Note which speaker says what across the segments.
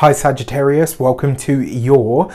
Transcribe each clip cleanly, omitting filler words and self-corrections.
Speaker 1: Hi Sagittarius, welcome to your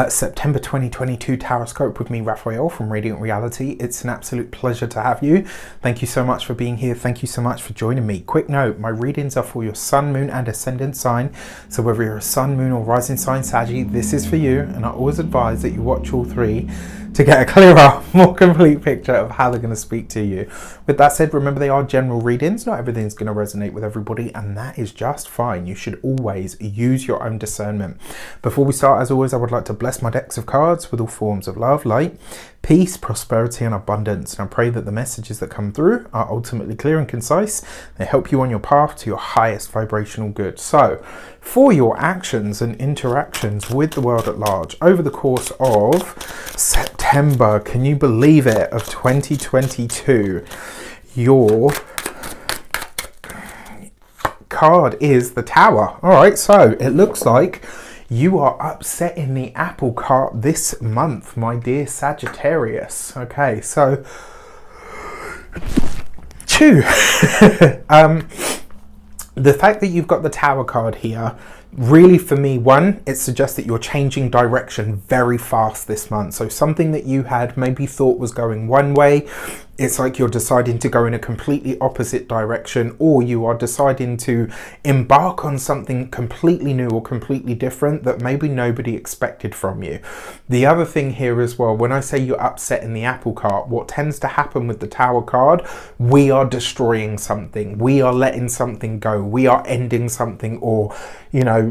Speaker 1: September 2022 Taroscope with me, Raphael from Reydiant Reality. It's an absolute pleasure to have you. Thank you so much for being here. Thank you so much for joining me. Quick note, my readings are for your sun, moon and ascendant sign. So whether you're a sun, moon or rising sign Saggy, this is for you. And I always advise that you watch all three to get a clearer, more complete picture of how they're going to speak to you. With that said, remember they are general readings. Not everything's going to resonate with everybody, and that is just fine. You should always use your own discernment. Before we start, as always, I would like to bless my decks of cards with all forms of love, light, peace, prosperity and abundance. And I pray that the messages that come through are ultimately clear and concise. They help you on your path to your highest vibrational good. So, for your actions and interactions with the world at large over the course of September, can you believe it, of 2022, your card is the Tower. All right, so it looks like you are upsetting the apple cart this month, my dear Sagittarius. Okay, so the fact that you've got the Tower card here, really for me, one, it suggests that you're changing direction very fast this month. So something that you had maybe thought was going one way, it's like you're deciding to go in a completely opposite direction, or you are deciding to embark on something completely new or completely different that maybe nobody expected from you. The other thing here as well, when I say you're upsetting the apple cart, what tends to happen with the Tower card, we are destroying something, we are letting something go, we are ending something, or, you know,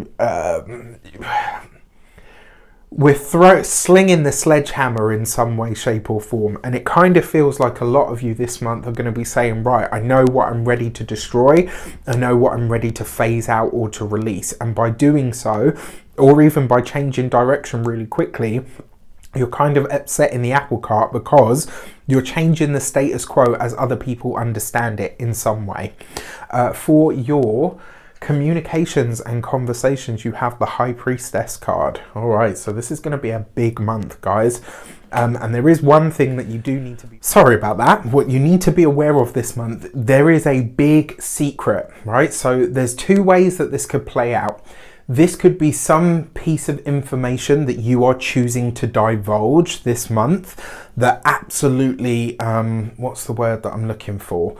Speaker 1: we're slinging the sledgehammer in some way, shape or form. And it kind of feels like a lot of you this month are going to be saying, right, I know what I'm ready to destroy. I know what I'm ready to phase out or to release. And by doing so, or even by changing direction really quickly, you're kind of upsetting the apple cart because you're changing the status quo as other people understand it in some way. For your communications and conversations, you have the High Priestess card. All right, so this is going to be a big month, guys. And there is one thing that you do need to be sorry about that. What you need to be aware of this month, there is a big secret, right? So there's two ways that this could play out. This could be some piece of information that you are choosing to divulge this month that absolutely, what's the word that I'm looking for?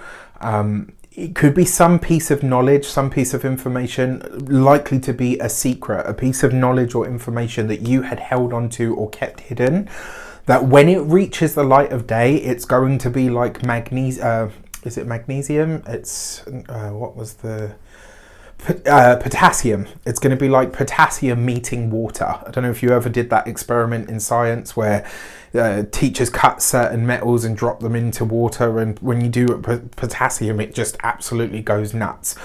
Speaker 1: It could be some piece of knowledge, some piece of information likely to be a secret, a piece of knowledge or information that you had held onto or kept hidden, that when it reaches the light of day, it's going to be like magnesium. Is it magnesium? It's, what was the... potassium. It's going to be like potassium meeting water. I don't know if you ever did that experiment in science where teachers cut certain metals and drop them into water, and when you do potassium, it just absolutely goes nuts.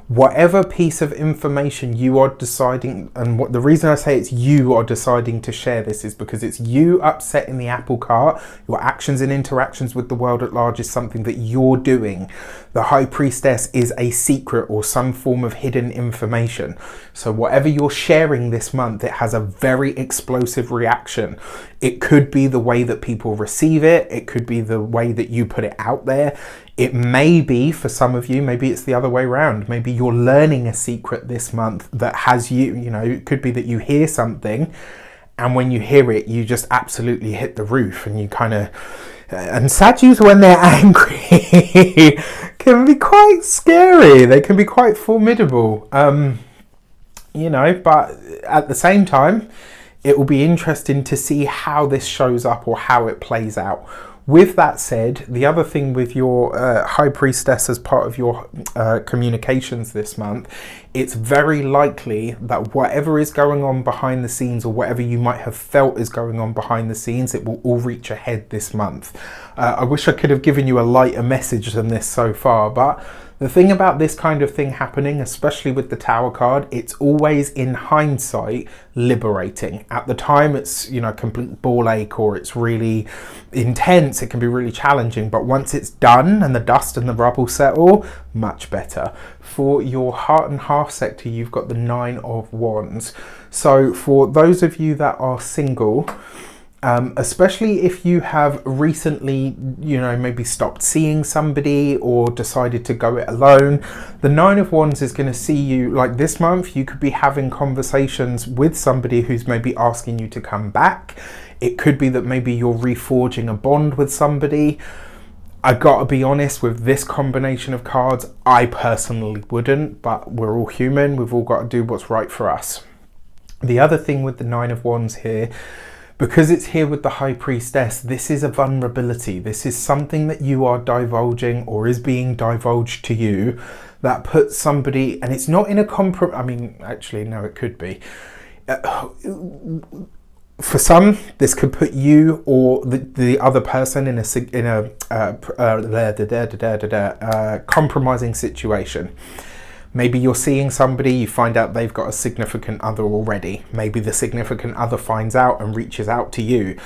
Speaker 1: Whatever piece of information you are deciding, and what the reason I say it's you are deciding to share this is because it's you upsetting the apple cart. Your actions and interactions with the world at large is something that you're doing. The High Priestess is a secret or some form of hidden information. So whatever you're sharing this month, it has a very explosive reaction. It could be the way that people receive it. It could be the way that you put it out there. It may be, for some of you, maybe it's the other way around. Maybe you're learning a secret this month that has you, you know, it could be that you hear something and when you hear it, you just absolutely hit the roof and you kind of, and Saggies when they're angry can be quite scary. They can be quite formidable, you know, but at the same time, it will be interesting to see how this shows up or how it plays out. With that said, the other thing with your High Priestess as part of your communications this month, it's very likely that whatever is going on behind the scenes or whatever you might have felt is going on behind the scenes, it will all reach a head this month. I wish I could have given you a lighter message than this so far, but the thing about this kind of thing happening, especially with the Tower card, it's always in hindsight liberating. At the time, it's, you know, complete ball ache or it's really intense. It can be really challenging, but once it's done and the dust and the rubble settle, much better. For your heart and half sector, you've got the Nine of Wands. So for those of you that are single, Especially if you have recently, maybe stopped seeing somebody or decided to go it alone. The Nine of Wands is going to see you, like this month, you could be having conversations with somebody who's maybe asking you to come back. It could be that maybe you're reforging a bond with somebody. I gotta be honest, with this combination of cards, I personally wouldn't, but we're all human. We've all got to do what's right for us. The other thing with the Nine of Wands here, because it's here with the High Priestess, this is a vulnerability. This is something that you are divulging or is being divulged to you that puts somebody, and it's not in a I mean, actually, no, it could be. For some, this could put you or the other person in a compromising situation. Maybe you're seeing somebody, you find out they've got a significant other already. Maybe the significant other finds out and reaches out to you.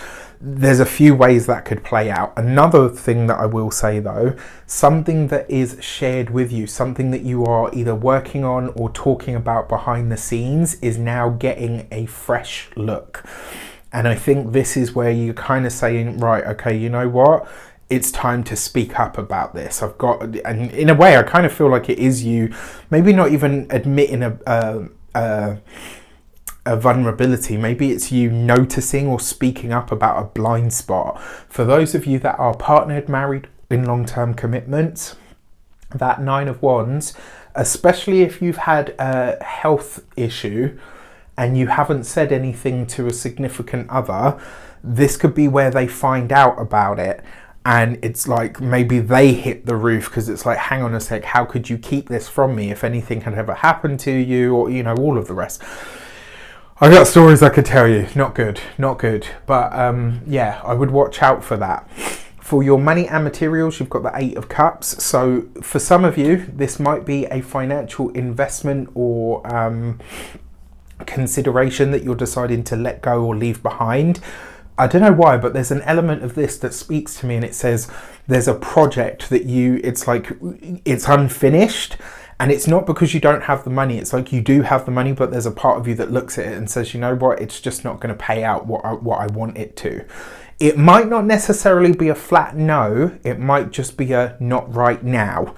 Speaker 1: There's a few ways that could play out. Another thing that I will say though, something that is shared with you, something that you are either working on or talking about behind the scenes, is now getting a fresh look. And I think this is where you're kind of saying, right, okay, you know what? It's time to speak up about this. And in a way, I kind of feel like it is you, maybe not even admitting a vulnerability. Maybe it's you noticing or speaking up about a blind spot. For those of you that are partnered, married, in long-term commitments, that Nine of Wands, especially if you've had a health issue and you haven't said anything to a significant other, this could be where they find out about it. And it's like maybe they hit the roof because it's like, hang on a sec, how could you keep this from me if anything had ever happened to you, or all of the rest. I got stories I could tell you. Not good. But yeah, I would watch out for that. For your money and materials, you've got the Eight of Cups. So for some of you, this might be a financial investment or consideration that you're deciding to let go or leave behind. I don't know why, but there's an element of this that speaks to me, and it says there's a project that it's like it's unfinished, and it's not because you don't have the money. It's like you do have the money, but there's a part of you that looks at it and says, you know what, it's just not going to pay out what I want it to. It might not necessarily be a flat no, it might just be a not right now.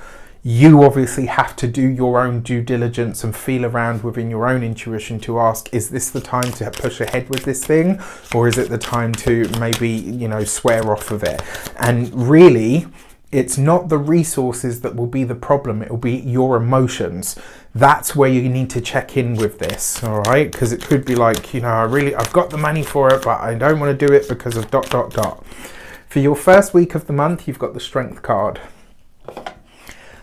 Speaker 1: You obviously have to do your own due diligence and feel around within your own intuition to ask, is this the time to push ahead with this thing? Or is it the time to maybe, swear off of it? And really, it's not the resources that will be the problem. It will be your emotions. That's where you need to check in with this, all right? Because it could be like, I've got the money for it, but I don't want to do it because of ... For your first week of the month, you've got the Strength card.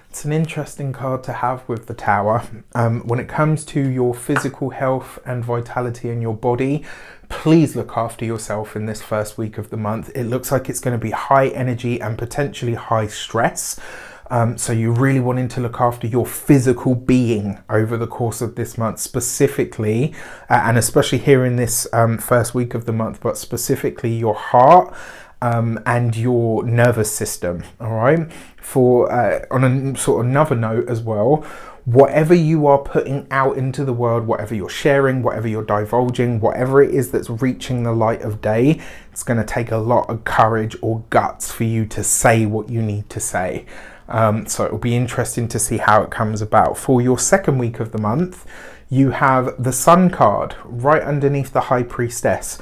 Speaker 1: It's an interesting card to have with the Tower. When it comes to your physical health and vitality in your body, please look after yourself in this first week of the month. It looks like it's going to be high energy and potentially high stress. So you're really wanting to look after your physical being over the course of this month specifically, and especially here in this first week of the month, but specifically your heart and your nervous system, all right? For on a sort of another note as well, whatever you are putting out into the world, whatever you're sharing, whatever you're divulging, whatever it is that's reaching the light of day, it's going to take a lot of courage or guts for you to say what you need to say. So it'll be interesting to see how it comes about. For your second week of the month, you have the Sun card right underneath the High Priestess.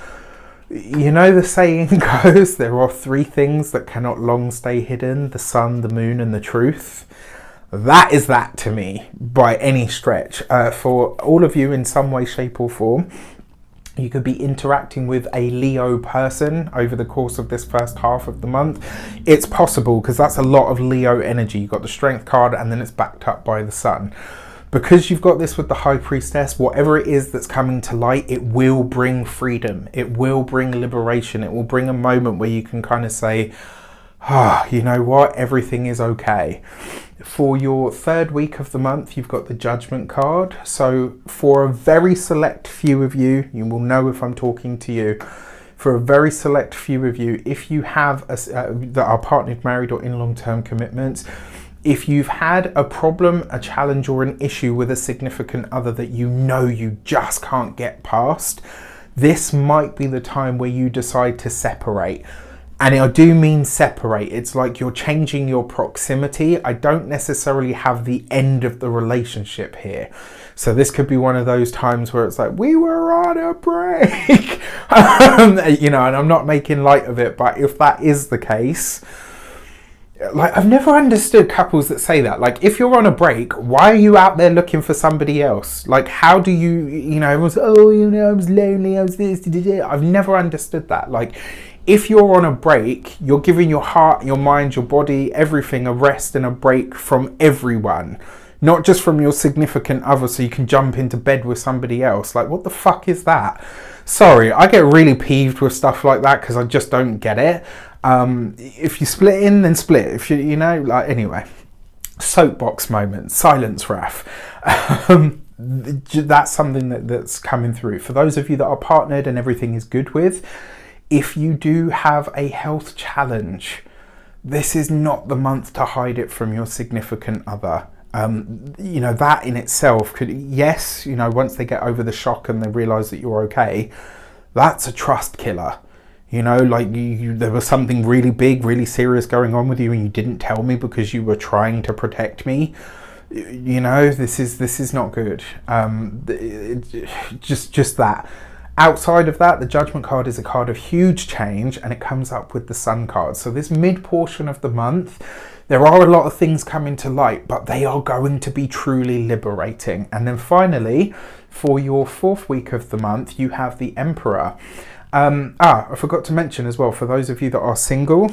Speaker 1: The saying goes, there are three things that cannot long stay hidden: the sun, the moon, and the truth. That is that to me, by any stretch. For all of you in some way, shape or form, you could be interacting with a Leo person over the course of this first half of the month. It's possible, because that's a lot of Leo energy. You've got the Strength card and then it's backed up by the Sun. Because you've got this with the High Priestess, whatever it is that's coming to light, it will bring freedom. It will bring liberation. It will bring a moment where you can kind of say, you know what, everything is okay. For your third week of the month, you've got the Judgment card. So for a very select few of you, you will know if I'm talking to you. For a very select few of you, if you have that are partnered, married, or in long-term commitments, if you've had a problem, a challenge, or an issue with a significant other that you just can't get past, this might be the time where you decide to separate. And I do mean separate. It's like you're changing your proximity. I don't necessarily have the end of the relationship here. So this could be one of those times where it's like, we were on a break. You know, and I'm not making light of it, but if that is the case, like, I've never understood couples that say that. Like, if you're on a break, why are you out there looking for somebody else? Like, how do you, you know, everyone's, oh, you know, I was lonely, I was this, I've never understood that. Like, if you're on a break, you're giving your heart, your mind, your body, everything a rest and a break from everyone. Not just from your significant other so you can jump into bed with somebody else. Like, what the fuck is that? Sorry, I get really peeved with stuff like that because I just don't get it. If you split in, then split. If you know, like, anyway. Soapbox moment, silence wrath. That's something that's coming through. For those of you that are partnered and everything is good with, if you do have a health challenge, this is not the month to hide it from your significant other. You know, that in itself could, yes, you know, once they get over the shock and they realize that you're okay, that's a trust killer. You know, like there was something really big, really serious going on with you and you didn't tell me because you were trying to protect me. You know, this is not good. Just that. Outside of that, the Judgment card is a card of huge change and it comes up with the Sun card. So this mid portion of the month, there are a lot of things coming to light, but they are going to be truly liberating. And then finally, for your 4th week of the month, you have the Emperor. I forgot to mention as well, for those of you that are single,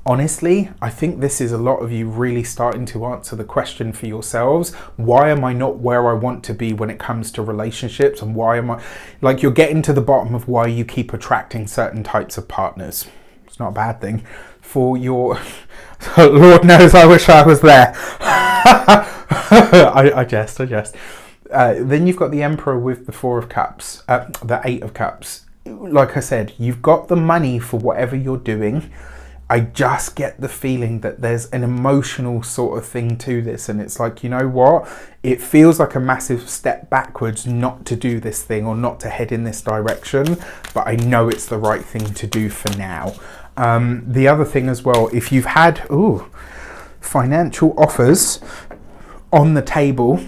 Speaker 1: honestly, I think this is a lot of you really starting to answer the question for yourselves. Why am I not where I want to be when it comes to relationships? And why am I, like, you're getting to the bottom of why you keep attracting certain types of partners. It's not a bad thing. For your, Lord knows I wish I was there. I jest. Then you've got the Emperor with the 4 of Cups, the 8 of Cups. Like I said, you've got the money for whatever you're doing. I just get the feeling that there's an emotional sort of thing to this. And it's like, you know what? It feels like a massive step backwards not to do this thing or not to head in this direction. But I know it's the right thing to do for now. The other thing as well, if you've had financial offers on the table,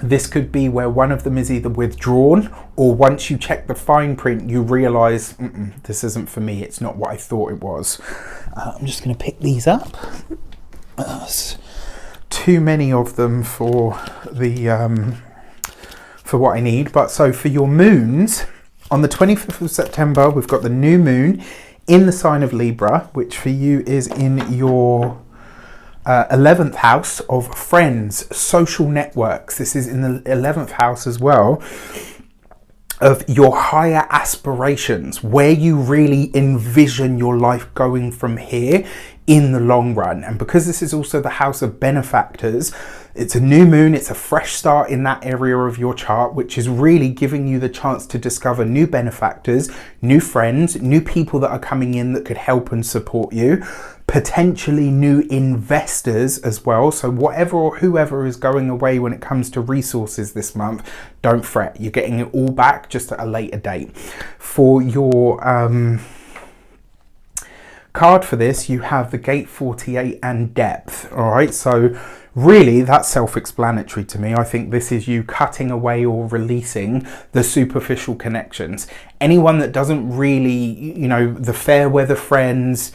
Speaker 1: this could be where one of them is either withdrawn or once you check the fine print, you realise, this isn't for me. It's not what I thought it was. I'm just going to pick these up. Too many of them for the for what I need. But so for your moons, on the 25th of September, we've got the new moon in the sign of Libra, which for you is in your 11th house of friends, social networks. This is in the 11th house as well of your higher aspirations, where you really envision your life going from here in the long run. And because this is also the house of benefactors, it's a new moon, it's a fresh start in that area of your chart, which is really giving you the chance to discover new benefactors, new friends, new people that are coming in that could help and support you, potentially new investors as well. So whatever or whoever is going away when it comes to resources this month, don't fret, you're getting it all back just at a later date. For your card for this, you have the Gate 48 and Depth. All right, so really that's self-explanatory to me. I think this is you cutting away or releasing the superficial connections. Anyone that doesn't really, you know, the fair weather friends,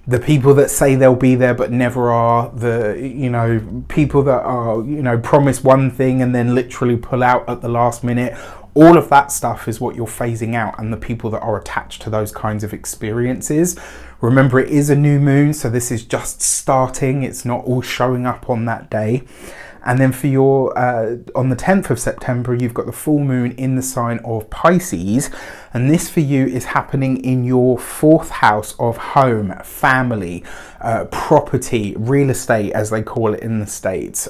Speaker 1: the people that say they'll be there but never are, the, you know, people that are, you know, promise one thing and then literally pull out at the last minute. All of that stuff is what you're phasing out, and the people that are attached to those kinds of experiences. Remember, it is a new moon, so this is just starting. It's not all showing up on that day. And then for your, on the 10th of September, you've got the full moon in the sign of Pisces. And this for you is happening in your 4th house of home, family, property, real estate, as they call it in the States.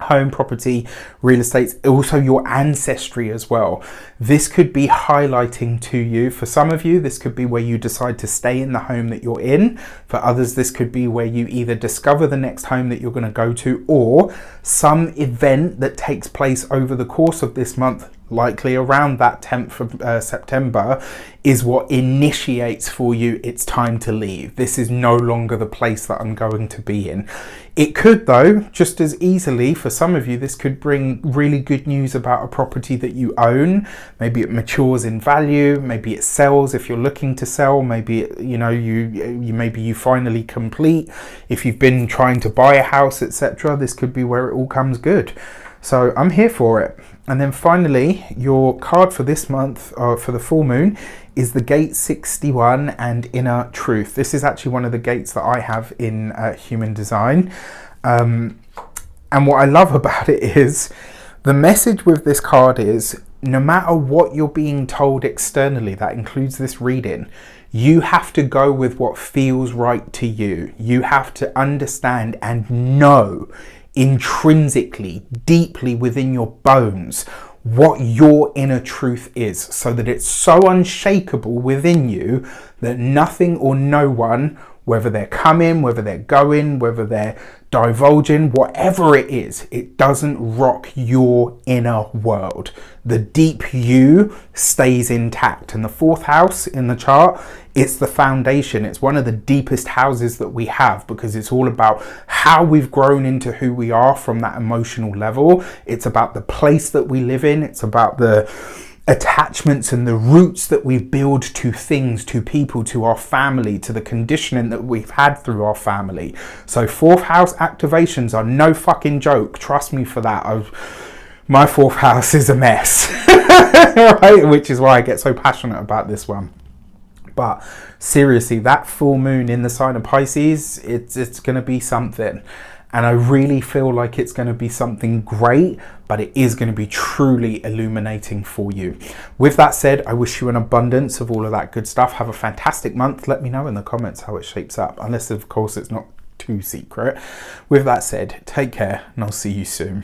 Speaker 1: Home, property, real estate, also your ancestry as well. This could be highlighting to you. For some of you, this could be where you decide to stay in the home that you're in. For others, this could be where you either discover the next home that you're going to go to, or some event that takes place over the course of this month likely around that 10th of September, is what initiates for you it's time to leave. This is no longer the place that I'm going to be in. It could, though, just as easily, for some of you, this could bring really good news about a property that you own. Maybe it matures in value, maybe it sells if you're looking to sell, maybe it, maybe you finally complete. If you've been trying to buy a house, etc., this could be where it all comes good. So I'm here for it. And then finally, your card for this month, for the full moon, is the gate 61 and inner truth. This is actually one of the gates that I have in human design. And what I love about it is, the message with this card is, no matter what you're being told externally, that includes this reading, you have to go with what feels right to you. You have to understand and know intrinsically, deeply within your bones, what your inner truth is, so that it's so unshakable within you that nothing or no one, whether they're coming, whether they're going, whether they're divulging, whatever it is, it doesn't rock your inner world. The deep you stays intact. And the fourth house in the chart, it's the foundation. It's one of the deepest houses that we have, because it's all about how we've grown into who we are from that emotional level. It's about the place that we live in. It's about the attachments and the roots that we build to things, to people, to our family, to the conditioning that we've had through our family. So fourth house activations are no fucking joke. Trust me for that. My fourth house is a mess, right? Which is why I get so passionate about this one. But seriously, that full moon in the sign of Pisces, it's going to be something. And I really feel like it's going to be something great, but it is going to be truly illuminating for you. With that said, I wish you an abundance of all of that good stuff. Have a fantastic month. Let me know in the comments how it shapes up, unless, of course, it's not too secret. With that said, take care, and I'll see you soon.